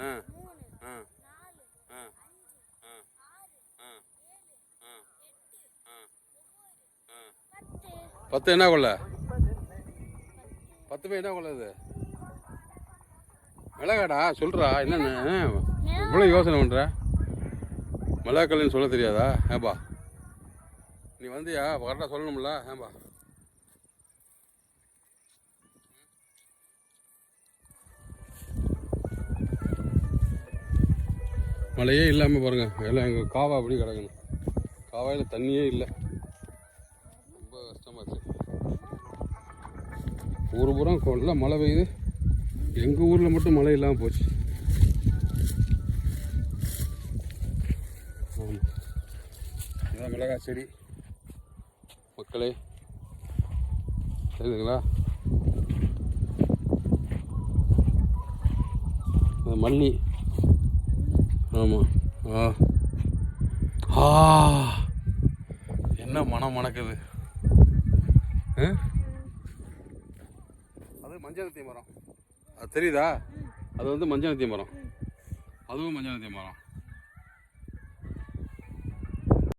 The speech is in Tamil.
ஆ ஆ ஆ ஆ 10 என்ன கொள்ள 10 என்ன கொள்ள இது மிளகாடா சொல்கிறா என்னென்னு இவ்வளோ யோசனை பண்ணுற மிளகாக்கல்னு சொல்ல தெரியாதா ஏன்பா நீ வந்தியா கரெக்டாக சொல்லணும்ல ஏன்பா மழையே இல்லாமல் பாருங்கள் எல்லாம் எங்கள் காவா அப்படி கிடக்கணும் காவாயில் தண்ணியே இல்லை ரொம்ப கஷ்டமாச்சு ஊர் பூரா கொள்ள மழை பெய்யுது எங்கள் ஊரில் மட்டும் மழை இல்லாமல் போச்சு ஆமாம் இதான் மிளகாய் செடி மக்களே தெரியுதுங்களா மல்லி ஆமாம் ஆ என்ன மனம் மணக்குது அது மஞ்சள் மரம் அது தெரியுதா அது வந்து மஞ்சள் மரம் அதுவும் மஞ்சள் மரம்